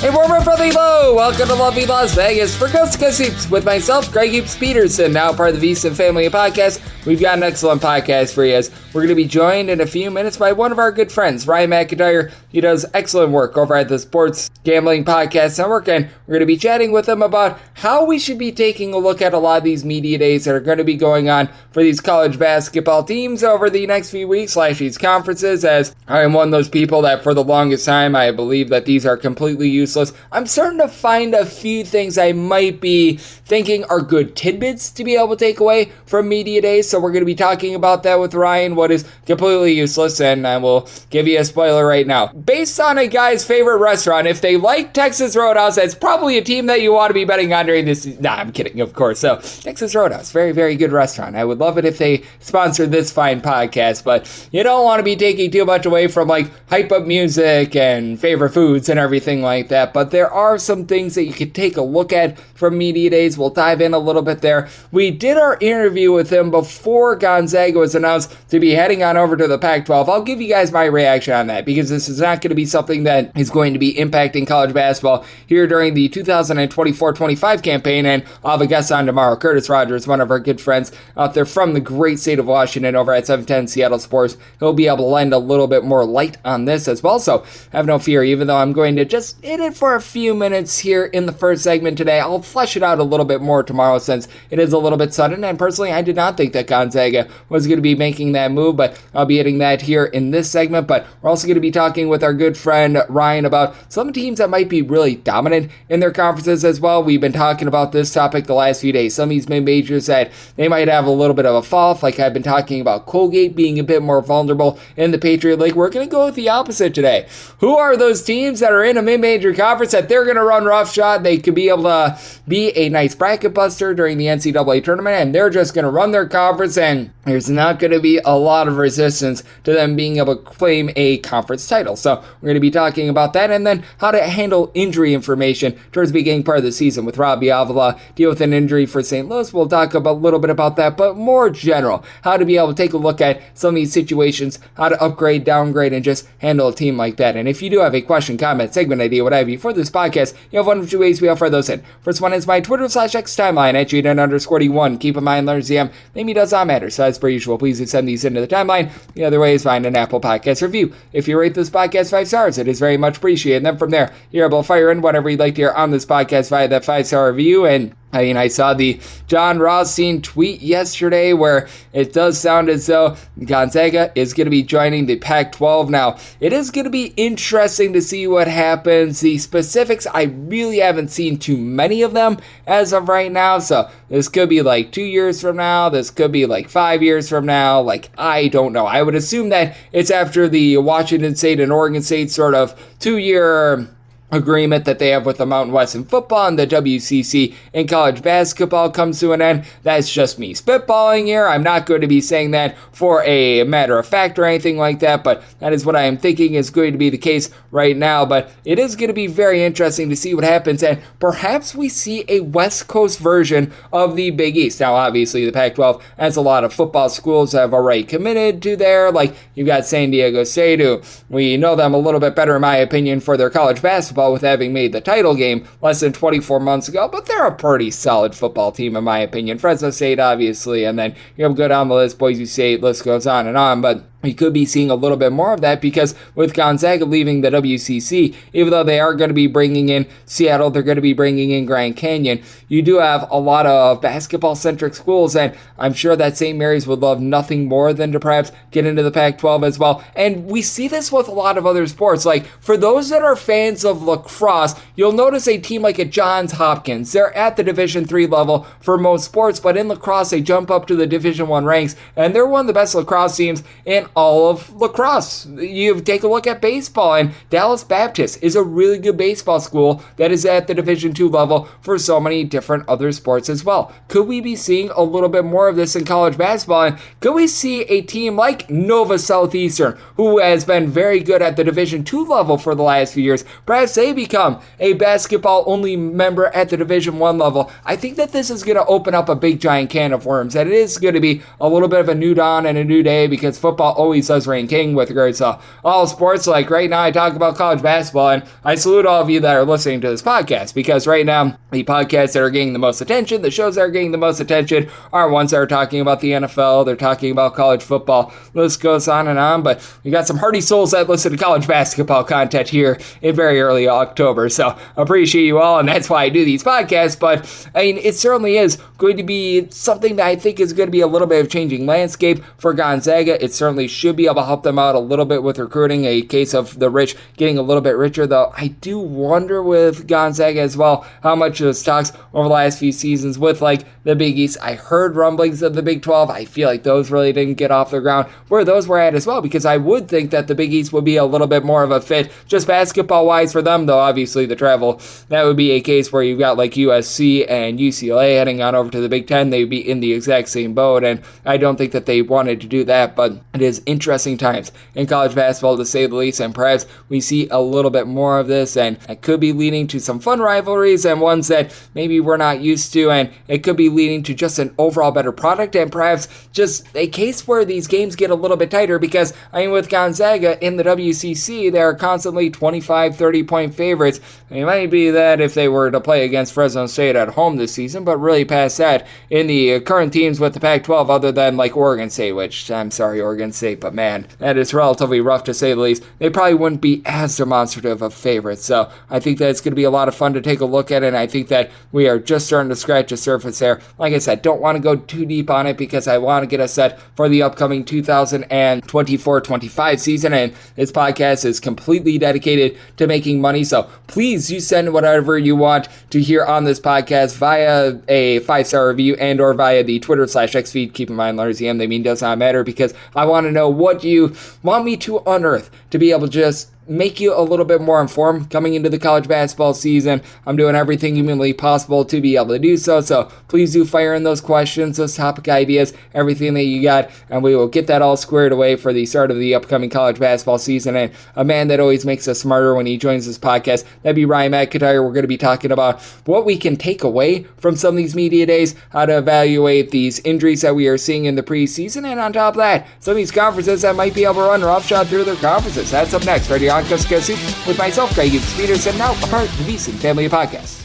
A warm and friendly hello! Welcome to lovely Las Vegas for Ghost Hoops with myself, Greg Hoops Peterson, now part of the VSiN Family Podcast. We've got an excellent podcast for you as we're going to be joined in a few minutes by one of our good friends, Ryan McIntyre. He does excellent work over at the Sports Gambling Podcast Network, and we're going to be chatting with him about how we should be taking a look at a lot of these media days that are going to be going on for these college basketball teams over the next few weeks, these conferences, as I am one of those people that for the longest time I believe that these are completely useless. I'm starting to find a few things I might be thinking are good tidbits to be able to take away from media days, so we're going to be talking about that with Ryan, what is completely useless, and I will give you a spoiler right now. Based on a guy's favorite restaurant, if they like Texas Roadhouse, that's probably a team that you want to be betting on during this. Nah, I'm kidding, of course. So, Texas Roadhouse, very, very good restaurant. I would love it if they sponsored this fine podcast, but you don't want to be taking too much away from hype up music and favorite foods and everything like that. But there are some things that you could take a look at from media days. We'll dive in a little bit there. We did our interview with him before Gonzaga was announced to be heading on over to the Pac-12. I'll give you guys my reaction on that because this is not going to be something that is going to be impacting college basketball here during the 2024-25 campaign. And I'll have a guest on tomorrow, Curtis Rogers, one of our good friends out there from the great state of Washington over at 710 Seattle Sports. He'll be able to lend a little bit more light on this as well. So have no fear, even though I'm going to just hit it for a few minutes here in the first segment today, I'll flesh it out a little bit more tomorrow since it is a little bit sudden. And personally, I did not think that Gonzaga was going to be making that move, but I'll be hitting that here in this segment. But we're also going to be talking with our good friend Ryan about some teams that might be really dominant in their conferences as well. We've been talking about this topic the last few days. Some of these mid-majors that they might have a little bit of a fall off, like I've been talking about Colgate being a bit more vulnerable in the Patriot League. We're going to go with the opposite today. Who are those teams that are in a mid-major conference that they're going to run roughshod? They could be able to be a nice bracket buster during the NCAA tournament, and they're just going to run their conference, and there's not going to be a lot of resistance to them being able to claim a conference title. So we're going to be talking about that, and then how to handle injury information towards the beginning part of the season with Robbie Avila, deal with an injury for St. Louis. We'll talk about a little bit about that, but more general, how to be able to take a look at some of these situations, how to upgrade, downgrade, and just handle a team like that. And if you do have a question, comment, segment idea, what have you for this podcast, you have one of two ways we offer those in. First one is my Twitter/X timeline at Jaden_D1. Keep in mind, learn ZM, name me does not matter. So as per usual, please do send these into the timeline. The other way is find an Apple Podcast review. If you rate this podcast 5 stars, it is very much appreciated. And then from there, you're able to fire in whatever you'd like to hear on this podcast via that 5-star review. And I saw the John Rothstein tweet yesterday where it does sound as though Gonzaga is going to be joining the Pac-12. Now, it is going to be interesting to see what happens. The specifics, I really haven't seen too many of them as of right now. So this could be 2 years from now. This could be 5 years from now. I don't know. I would assume that it's after the Washington State and Oregon State sort of 2-year agreement that they have with the Mountain West in football and the WCC in college basketball comes to an end. That's just me spitballing here. I'm not going to be saying that for a matter of fact or anything like that, but that is what I am thinking is going to be the case right now. But it is going to be very interesting to see what happens, and perhaps we see a West Coast version of the Big East. Now, obviously, the Pac-12 has a lot of football schools that have already committed to there. You've got San Diego State, who we know them a little bit better, in my opinion, for their college basketball, with having made the title game less than 24 months ago, but they're a pretty solid football team, in my opinion. Fresno State, obviously, and then you go down the list, Boise State, list goes on and on, but we could be seeing a little bit more of that because with Gonzaga leaving the WCC, even though they are going to be bringing in Seattle, they're going to be bringing in Grand Canyon, you do have a lot of basketball-centric schools, and I'm sure that St. Mary's would love nothing more than to perhaps get into the Pac-12 as well. And we see this with a lot of other sports. For those that are fans of lacrosse, you'll notice a team like a Johns Hopkins. They're at the Division III level for most sports, but in lacrosse, they jump up to the Division I ranks, and they're one of the best lacrosse teams in all of lacrosse. You take a look at baseball, and Dallas Baptist is a really good baseball school that is at the Division II level for so many different other sports as well. Could we be seeing a little bit more of this in college basketball? And could we see a team like Nova Southeastern, who has been very good at the Division II level for the last few years, perhaps they become a basketball-only member at the Division I level? I think that this is going to open up a big giant can of worms, that it is going to be a little bit of a new dawn and a new day because football always does reign king with regards to all sports. Like right now I talk about college basketball, and I salute all of you that are listening to this podcast, because right now the podcasts that are getting the most attention, the shows that are getting the most attention are ones that are talking about the NFL, they're talking about college football, the list goes on and on, but we got some hardy souls that listen to college basketball content here in very early October, so appreciate you all, and that's why I do these podcasts. But I mean, it certainly is going to be something that I think is going to be a little bit of changing landscape for Gonzaga. It certainly should be able to help them out a little bit with recruiting, a case of the rich getting a little bit richer, though I do wonder with Gonzaga as well how much of the stocks over the last few seasons with like the Big East. I heard rumblings of the Big 12. I feel like those really didn't get off the ground where those were at as well, because I would think that the Big East would be a little bit more of a fit just basketball wise for them, though obviously the travel, that would be a case where you've got like USC and UCLA heading on over to the Big Ten. They would be in the exact same boat, and I don't think that they wanted to do that, but it is interesting times in college basketball to say the least, and perhaps we see a little bit more of this, and it could be leading to some fun rivalries and ones that maybe we're not used to, and it could be leading to just an overall better product, and perhaps just a case where these games get a little bit tighter, because I mean with Gonzaga in the WCC, they're constantly 25, 30-point favorites. It might be that if they were to play against Fresno State at home this season, but really past that, in the current teams with the Pac-12, other than like Oregon State, which I'm sorry Oregon State, but man, that is relatively rough to say the least, they probably wouldn't be as demonstrative of favorites. So I think that it's going to be a lot of fun to take a look at it, and I think that we are just starting to scratch the surface there. Like I said, don't want to go too deep on it because I want to get us set for the upcoming 2024-25 season, and this podcast is completely dedicated to making money, so please, you send whatever you want to hear on this podcast via a 5-star review and or via the Twitter/X feed. Keep in mind, letters EM, they mean does not matter, because I want to know what you want me to unearth to be able to just make you a little bit more informed coming into the college basketball season. I'm doing everything humanly possible to be able to do so, so please do fire in those questions, those topic ideas, everything that you got, and we will get that all squared away for the start of the upcoming college basketball season. And a man that always makes us smarter when he joins this podcast, that'd be Ryan McIntyre. We're going to be talking about what we can take away from some of these media days, how to evaluate these injuries that we are seeing in the preseason, and on top of that, some of these conferences that might be able to run roughshod through their conferences. That's up next, right here on Gonzaga with myself, Greg Peterson, now a part of the VSiN Family Podcast.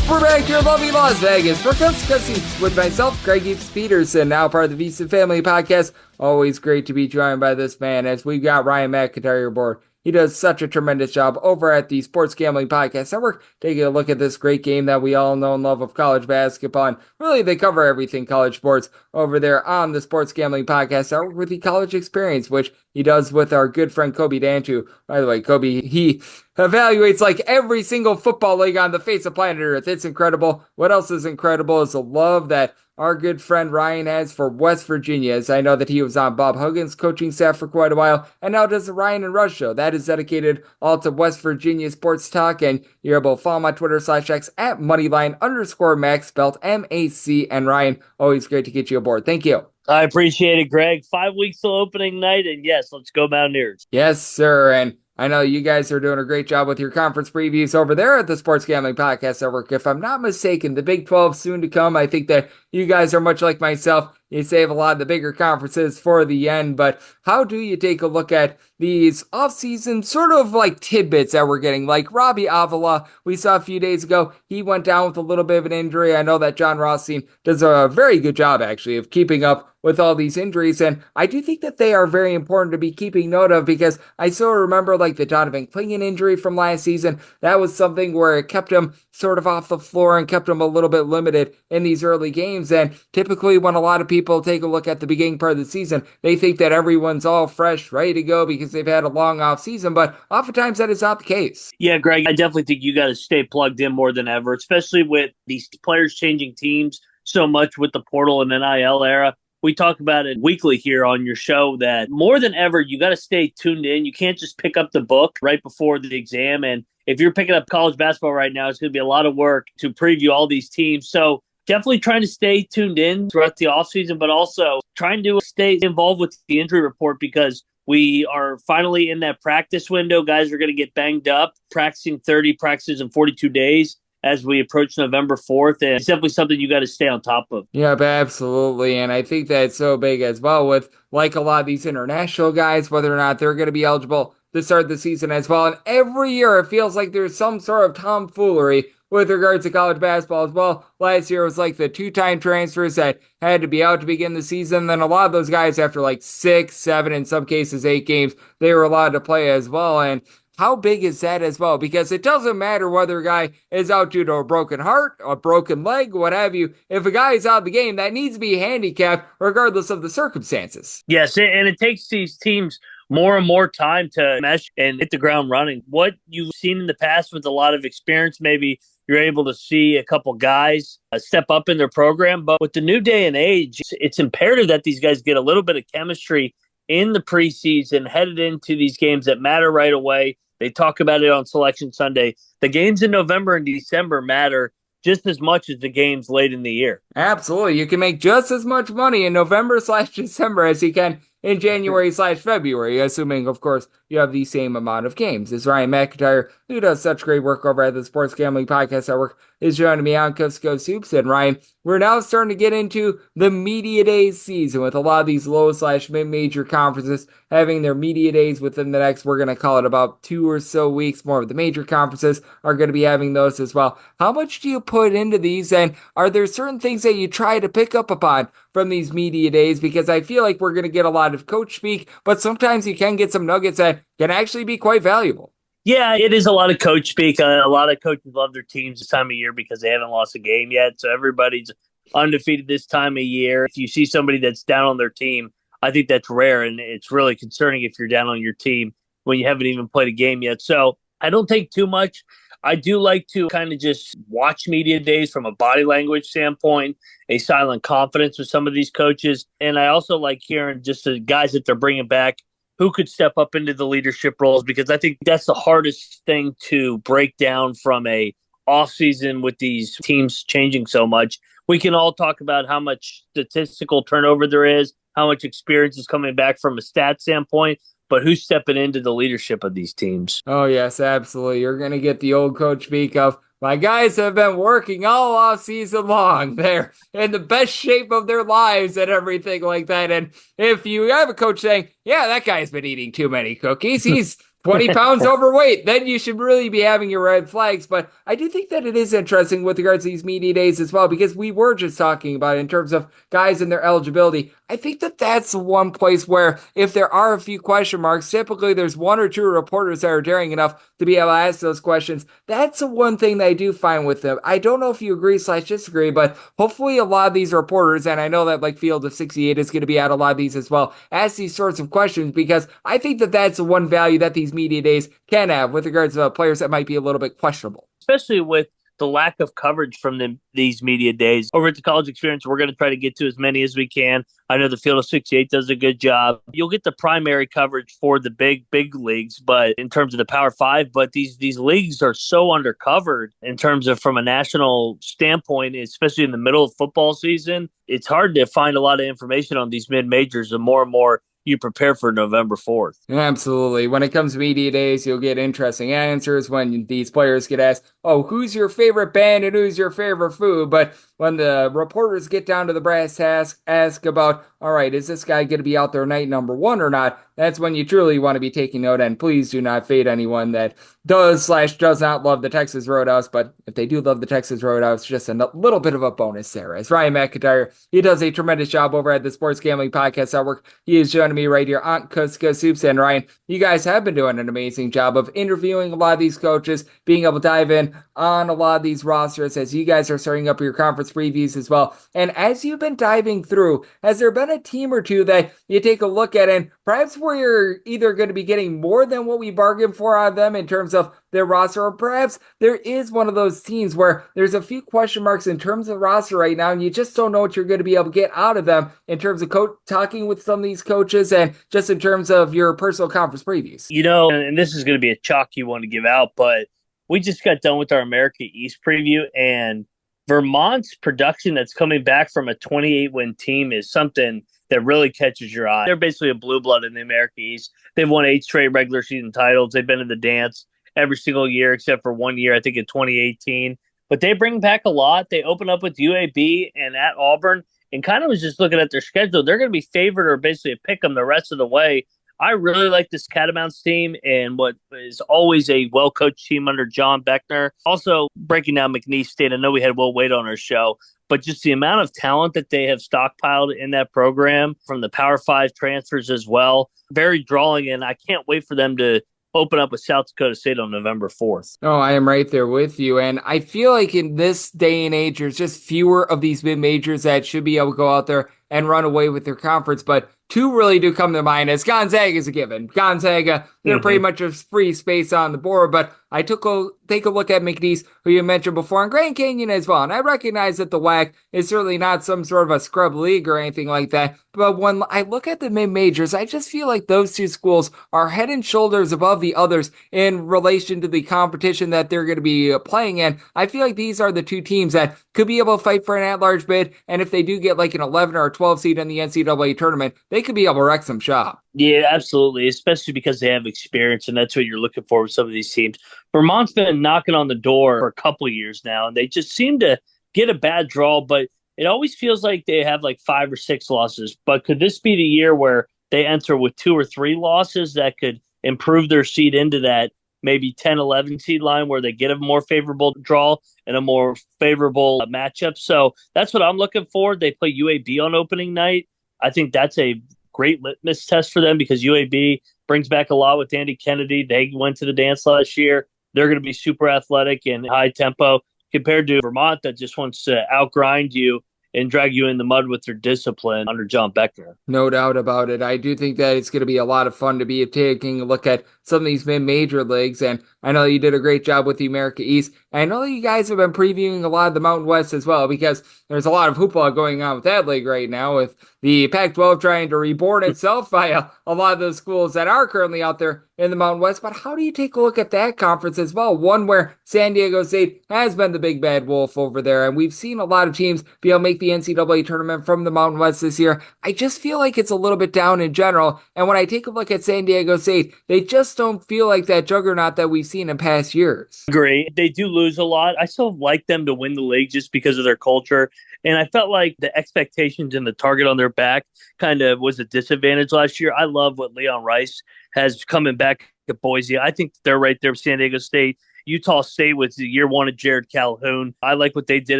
We're back here in lovely Las Vegas for Gonzaga with myself, Greg Peterson, now part of the VSiN Family Podcast. Always great to be joined by this man as we've got Ryan McIntyre aboard. He does such a tremendous job over at the Sports Gambling Podcast Network, taking a look at this great game that we all know and love of college basketball. And really, they cover everything college sports over there on the Sports Gambling Podcast Network with the college experience, which he does with our good friend Kobe Dantu. By the way, Kobe, he evaluates like every single football league on the face of planet Earth. It's incredible. What else is incredible is the love that our good friend Ryan has for West Virginia, as I know that he was on Bob Huggins' coaching staff for quite a while, and now does the Ryan and Rush show. That is dedicated all to West Virginia sports talk, and you're able to follow my Twitter/X at Moneyline_Max, spelled MAC, and Ryan, always great to get you aboard. Thank you. I appreciate it, Greg. 5 weeks till opening night, and yes, let's go Mountaineers. Yes, sir, and I know you guys are doing a great job with your conference previews over there at the Sports Gambling Podcast Network. If I'm not mistaken, the Big 12 soon to come. I think that you guys are much like myself. You save a lot of the bigger conferences for the end, but how do you take a look at these offseason sort of like tidbits that we're getting? Like Robbie Avila, we saw a few days ago, he went down with a little bit of an injury. I know that John Rothstein does a very good job, actually, of keeping up with all these injuries, and I do think that they are very important to be keeping note of, because I still remember like the Donovan Clingan injury from last season. That was something where it kept him sort of off the floor and kept him a little bit limited in these early games, and typically when a lot of people take a look at the beginning part of the season, they think that everyone's all fresh, ready to go because they've had a long off season, but oftentimes that is not the case. Yeah, Greg, I definitely think you got to stay plugged in more than ever, especially with these players changing teams so much with the portal and NIL era. We talk about it weekly here on your show that more than ever, you got to stay tuned in. You can't just pick up the book right before the exam. And if you're picking up college basketball right now, it's going to be a lot of work to preview all these teams. So definitely trying to stay tuned in throughout the offseason, but also trying to stay involved with the injury report, because we are finally in that practice window. Guys are going to get banged up, practicing 30 practices in 42 days. as we approach November 4th. And it's definitely something you got to stay on top of. Yep, absolutely. And I think that's so big as well with like a lot of these international guys, whether or not they're going to be eligible to start the season as well. And every year it feels like there's some sort of tomfoolery with regards to college basketball as well. Last year it was like the two-time transfers that had to be out to begin the season. Then a lot of those guys, after like 6, 7, in some cases 8 games, they were allowed to play as well. And how big is that as well? Because it doesn't matter whether a guy is out due to a broken heart, a broken leg, what have you. If a guy is out of the game, that needs to be handicapped regardless of the circumstances. Yes, and it takes these teams more and more time to mesh and hit the ground running. What you've seen in the past with a lot of experience, maybe you're able to see a couple guys step up in their program. But with the new day and age, it's imperative that these guys get a little bit of chemistry in the preseason, headed into these games that matter right away. They talk about it on Selection Sunday. The games in November and December matter just as much as the games late in the year. Absolutely. You can make just as much money in November/December as you can in January/February, assuming, of course, you have the same amount of games. As Ryan McIntyre, who does such great work over at the Sports Gambling Podcast Network, is joining me on Coast to Coast Hoops. And Ryan, we're now starting to get into the media days season with a lot of these low/mid-major conferences having their media days within the next, we're going to call it about 2 or so weeks. More of the major conferences are going to be having those as well. How much do you put into these, and are there certain things that you try to pick up upon from these media days? Because I feel like we're going to get a lot of coach speak, but sometimes you can get some nuggets that can actually be quite valuable. Yeah, it is a lot of coach speak. A lot of coaches love their teams this time of year because they haven't lost a game yet. So everybody's undefeated this time of year. If you see somebody that's down on their team, I think that's rare, and it's really concerning if you're down on your team when you haven't even played a game yet. So I don't take too much. I do like to kind of just watch media days from a body language standpoint, a silent confidence with some of these coaches. And I also like hearing just the guys that they're bringing back who could step up into the leadership roles, because I think that's the hardest thing to break down from a offseason with these teams changing so much. We can all talk about how much statistical turnover there is, how much experience is coming back from a stat standpoint, but who's stepping into the leadership of these teams? Oh, yes, absolutely. You're going to get the old coach speak of, my guys have been working all off season long. They're in the best shape of their lives and everything like that. And if you have a coach saying, yeah, that guy's been eating too many cookies, he's 20 pounds overweight, then you should really be having your red flags. But I do think that it is interesting with regards to these media days as well, because we were just talking about it in terms of guys and their eligibility. I think that that's one place where if there are a few question marks, typically there's 1 or 2 reporters that are daring enough to be able to ask those questions. That's the one thing that I do find with them. I don't know if you agree/disagree, but hopefully a lot of these reporters, and I know that like Field of 68 is going to be at a lot of these as well, ask these sorts of questions, because I think that that's the one value that these media days can have with regards to players that might be a little bit questionable. Especially with the lack of coverage from these media days. Over at the College Experience, we're going to try to get to as many as we can. I know the Field of 68 does a good job. You'll get the primary coverage for the big leagues, but in terms of the Power Five, but these leagues are so undercovered in terms of from a national standpoint, especially in the middle of football season. It's hard to find a lot of information on these mid-majors, and more you prepare for November 4th. Absolutely. When it comes to media days, you'll get interesting answers when these players get asked, oh, who's your favorite band and who's your favorite food? But when the reporters get down to the brass task, ask about, all right, is this guy going to be out there night number 1 or not? That's when you truly want to be taking note. And please do not fade anyone that does not love the Texas Roadhouse. But if they do love the Texas Roadhouse, just a little bit of a bonus there. As Ryan McIntyre, he does a tremendous job over at the Sports Gambling Podcast Network. He is joining me right here on Coast to Coast Hoops. And Ryan, you guys have been doing an amazing job of interviewing a lot of these coaches, being able to dive in on a lot of these rosters as you guys are starting up your conference previews as well. And as you've been diving through, has there been a team or two that you take a look at and perhaps where you're either going to be getting more than what we bargained for out of them in terms of their roster, or perhaps there is one of those teams where there's a few question marks in terms of roster right now, and you just don't know what you're going to be able to get out of them in terms of talking with some of these coaches and just in terms of your personal conference previews? You know, and this is going to be a chalky one to give out, but we just got done with our America East preview, and Vermont's production that's coming back from a 28-win team is something that really catches your eye. They're basically a blue blood in the America East. They've won 8 straight regular season titles. They've been in the dance every single year except for 1 year, I think in 2018. But they bring back a lot. They open up with UAB and at Auburn, and kind of was just looking at their schedule. They're going to be favored or basically pick them the rest of the way. I really like this Catamounts team and what is always a well-coached team under John Beckner. Also, breaking down McNeese State, I know we had Will Wade on our show, but just the amount of talent that they have stockpiled in that program from the Power 5 transfers as well, very drawing, and I can't wait for them to open up with South Dakota State on November 4th. Oh, I am right there with you. And I feel like in this day and age, there's just fewer of these mid-majors that should be able to go out there and run away with their conference. But two really do come to mind as Gonzaga is a given. Gonzaga, they're pretty much a free space on the board. But I take a look at McNeese, who you mentioned before, and Grand Canyon as well. And I recognize that the WAC is certainly not some sort of a scrub league or anything like that. But when I look at the mid-majors, I just feel like those two schools are head and shoulders above the others in relation to the competition that they're going to be playing in. I feel like these are the two teams that could be able to fight for an at-large bid. And if they do get like an 11 or a 12 seed in the NCAA tournament, they could be able to wreck some shop. Yeah, absolutely, especially because they have experience, and that's what you're looking for with some of these teams. Vermont's been knocking on the door for a couple of years now, and they just seem to get a bad draw, but it always feels like they have like 5 or 6 losses. But could this be the year where they enter with 2 or 3 losses that could improve their seed into that maybe 10, 11 seed line where they get a more favorable draw and a more favorable matchup? So that's what I'm looking for. They play UAB on opening night. I think that's a great litmus test for them because UAB brings back a lot with Andy Kennedy. They went to the dance last year. They're going to be super athletic and high tempo compared to Vermont that just wants to outgrind you and drag you in the mud with their discipline under John Beckner. No doubt about it. I do think that it's going to be a lot of fun to be taking a look at some of these mid-major leagues, and I know you did a great job with the America East. And I know that you guys have been previewing a lot of the Mountain West as well, because there's a lot of hoopla going on with that league right now, with the Pac-12 trying to reborn itself by a lot of those schools that are currently out there in the Mountain West. But how do you take a look at that conference as well? One where San Diego State has been the big bad wolf over there, and we've seen a lot of teams be able to make the NCAA tournament from the Mountain West this year. I just feel like it's a little bit down in general, and when I take a look at San Diego State, they just don't feel like that juggernaut that we've seen in past years. Agree. They do lose a lot. I still like them to win the league just because of their culture. And I felt like the expectations and the target on their back kind of was a disadvantage last year. I love what Leon Rice has coming back to Boise. I think they're right there with San Diego State. Utah State was the year one of Jared Calhoun. I like what they did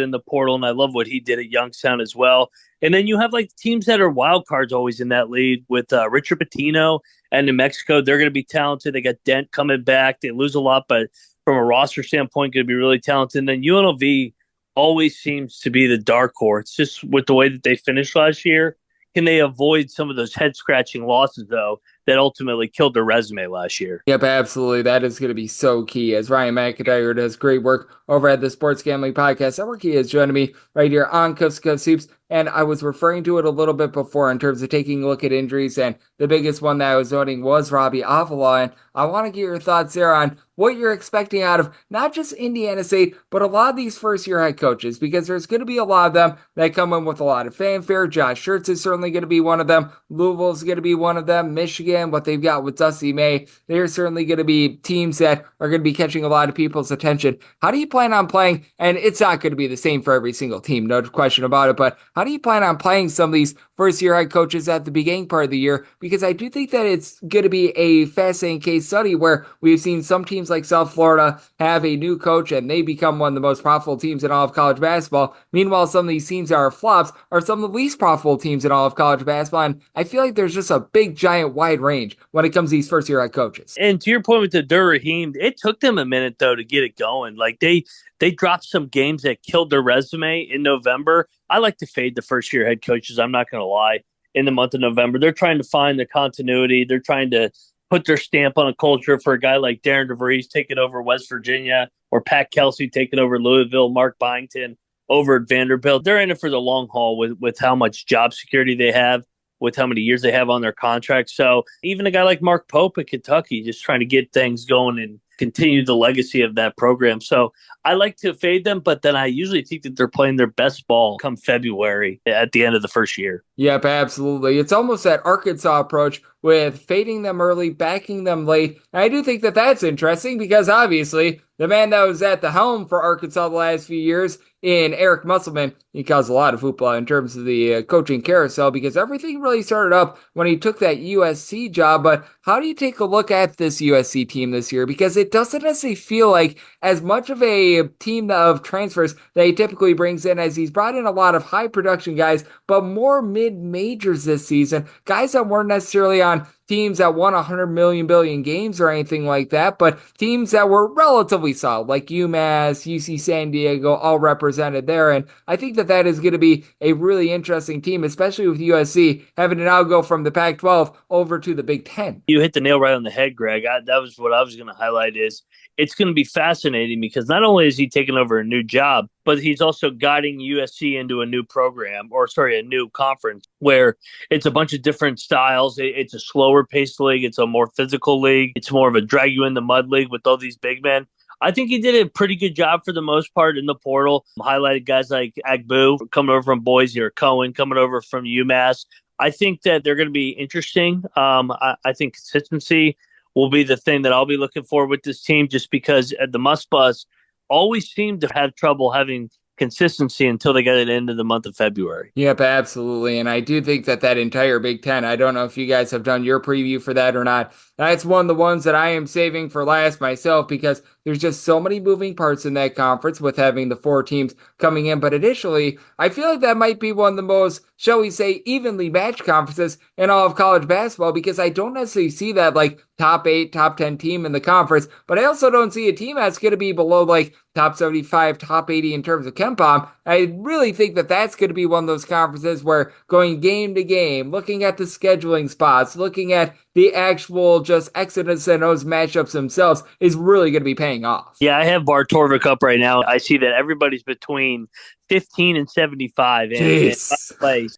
in the portal, and I love what he did at Youngstown as well. And then you have like teams that are wild cards always in that league with Richard Pitino and New Mexico. They're going to be talented. They got Dent coming back. They lose a lot, but from a roster standpoint, going to be really talented. And then UNLV always seems to be the dark horse, just with the way that they finished last year. Can they avoid some of those head-scratching losses, though, that ultimately killed their resume last year? Yep, absolutely. That is going to be so key, as Ryan McIntyre does great work over at the Sports Gambling Podcast Network. He is joining me right here on Coast to Coast Hoops, and I was referring to it a little bit before in terms of taking a look at injuries, and the biggest one that I was noting was Robbie Avila, and I want to get your thoughts there on what you're expecting out of not just Indiana State, but a lot of these first-year head coaches, because there's going to be a lot of them that come in with a lot of fanfare. Josh Schertz is certainly going to be one of them. Louisville's going to be one of them. Michigan, what they've got with Dusty May, they're certainly going to be teams that are going to be catching a lot of people's attention. How do you plan on playing? And it's not going to be the same for every single team, no question about it, but how do you plan on playing some of these first-year head coaches at the beginning part of the year? Because I do think that it's going to be a fascinating case study where we've seen some teams like South Florida have a new coach and they become one of the most profitable teams in all of college basketball. Meanwhile, some of these teams that are flops are some of the least profitable teams in all of college basketball. And I feel like there's just a big, giant, wide range when it comes to these first-year head coaches. And to your point with the Dur-Rahim, it took them a minute, though, to get it going. Like, they dropped some games that killed their resume in November. I like to fade the first-year head coaches, I'm not going to lie, in the month of November. They're trying to find the continuity. They're trying to put their stamp on a culture for a guy like Darren DeVries taking over West Virginia or Pat Kelsey taking over Louisville, Mark Byington over at Vanderbilt. They're in it for the long haul with how much job security they have, with how many years they have on their contract. So even a guy like Mark Pope at Kentucky just trying to get things going and continue the legacy of that program. So I like to fade them, but then I usually think that they're playing their best ball come February at the end of the first year. Yep, absolutely. It's almost that Arkansas approach with fading them early, backing them late. And I do think that that's interesting because obviously the man that was at the helm for Arkansas the last few years in Eric Musselman, he caused a lot of hoopla in terms of the coaching carousel because everything really started up when he took that USC job. But how do you take a look at this USC team this year? Because it doesn't necessarily feel like as much of a team of transfers that he typically brings in, as he's brought in a lot of high production guys, but more mid-majors this season, guys that weren't necessarily on teams that won 100 million billion games or anything like that, but teams that were relatively solid, like UMass, UC San Diego, all represented there. And I think that that is going to be a really interesting team, especially with USC having to now go from the Pac-12 over to the Big Ten. You hit the nail right on the head, Greg. That was what I was going to highlight is it's going to be fascinating because not only is he taking over a new job, but he's also guiding USC into a new program, a new conference where it's a bunch of different styles. It's a slower paced league. It's a more physical league. It's more of a drag you in the mud league with all these big men. I think he did a pretty good job for the most part in the portal. Highlighted guys like Agbu coming over from Boise or Cohen coming over from UMass. I think that they're going to be interesting. I think consistency will be the thing that I'll be looking for with this team just because the Must Bus always seemed to have trouble having consistency until they got it into the month of February. Yep, absolutely. And I do think that that entire Big Ten, I don't know if you guys have done your preview for that or not. That's one of the ones that I am saving for last myself because there's just so many moving parts in that conference with having the 4 teams coming in. But additionally, I feel like that might be one of the most, shall we say, evenly matched conferences in all of college basketball because I don't necessarily see that like top 8, top 10 team in the conference, but I also don't see a team that's going to be below like top 75, top 80 in terms of KenPom. I really think that that's going to be one of those conferences where going game to game, looking at the scheduling spots, looking at the actual just Exodus and those matchups themselves is really going to be paying off. Yeah, I have Bartorvik up right now. I see that everybody's between 15 and 75. And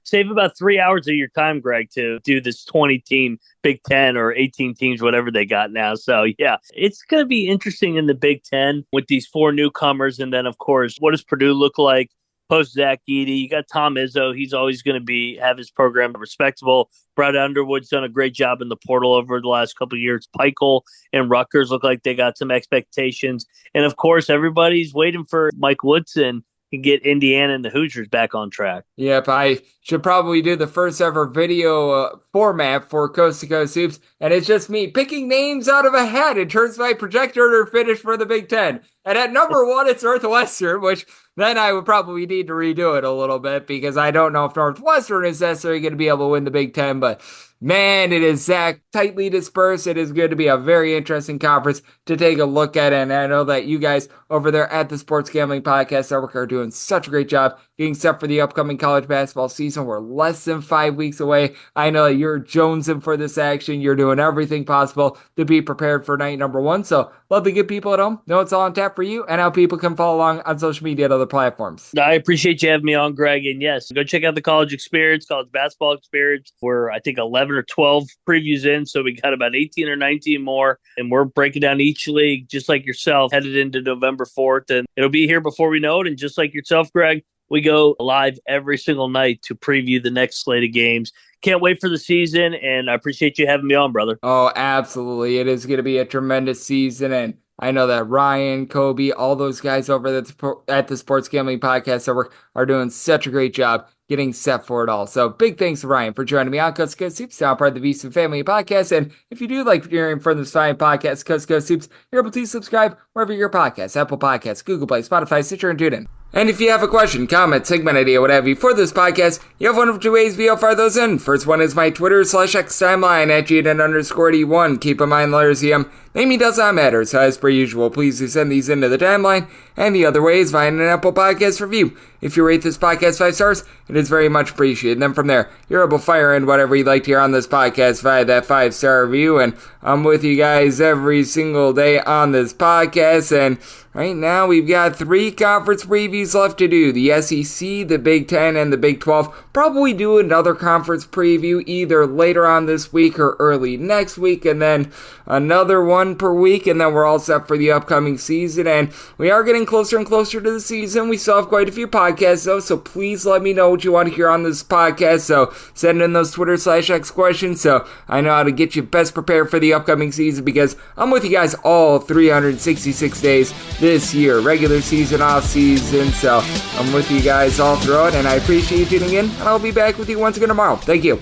save about 3 hours of your time, Greg, to do this 20-team Big Ten or 18 teams, whatever they got now. So, yeah, it's going to be interesting in the Big Ten with these 4 newcomers. And then, of course, what does Purdue look like? Post Zach Edey, you got Tom Izzo. He's always going to have his program respectable. Brad Underwood's done a great job in the portal over the last couple of years. Peichel and Rutgers look like they got some expectations. And, of course, everybody's waiting for Mike Woodson to get Indiana and the Hoosiers back on track. Yep, I should probably do the first ever video format for Coast to Coast Hoops, and it's just me picking names out of a hat in terms of my projected order finish for the Big Ten. And at number 1, it's Northwestern, which then I would probably need to redo it a little bit because I don't know if Northwestern is necessarily going to be able to win the Big Ten, but man, it is Zach tightly dispersed. It is going to be a very interesting conference to take a look at. And I know that you guys over there at the Sports Gambling Podcast Network are doing such a great job getting set for the upcoming college basketball season. We're less than 5 weeks away. I know that you're jonesing for this action. You're doing everything possible to be prepared for night number 1. So love the good people at home know it's all on tap for you and how people can follow along on social media and other platforms. I appreciate you having me on, Greg. And yes, go check out the college experience, college basketball experience. We're, I think, 11 or 12 previews in, so we got about 18 or 19 more, and we're breaking down each league just like yourself headed into November 4th, and it'll be here before we know it. And just like yourself, Greg, we go live every single night to preview the next slate of games. Can't wait for the season, and I appreciate you having me on, brother. Oh, absolutely. It is going to be a tremendous season, and I know that Ryan, Kobe, all those guys over at the Sports Gambling Podcast Network are doing such a great job getting set for it all. So big thanks to Ryan for joining me on Coast to Coast Hoops, now part of the VSiN Family Podcast. And if you do like hearing from this fine podcast, Coast to Coast Hoops, you're able to subscribe wherever your podcasts, Apple Podcasts, Google Play, Spotify, Stitcher, and TuneIn. And if you have a question, comment, segment idea, what have you for this podcast, you have one of 2 ways we'll fire those in. First one is my Twitter/X timeline at GN_D1. Keep in mind, letters EM. Naming does not matter, so as per usual, please do send these into the timeline. And the other way is via an Apple Podcast review. If you rate this podcast 5 stars, it is very much appreciated. And then from there, you're able to fire in whatever you'd like to hear on this podcast via that 5-star review. And I'm with you guys every single day on this podcast. And right now, we've got 3 conference previews left to do. The SEC, the Big Ten, and the Big 12. Probably do another conference preview either later on this week or early next week. And then another one one per week, and then we're all set for the upcoming season. And we are getting closer and closer to the season. We still have quite a few podcasts, though, so please let me know what you want to hear on this podcast. So send in those Twitter/X questions so I know how to get you best prepared for the upcoming season, because I'm with you guys all 366 days this year, regular season, off season. So I'm with you guys all throughout, and I appreciate you tuning in, and I'll be back with you once again tomorrow. Thank you.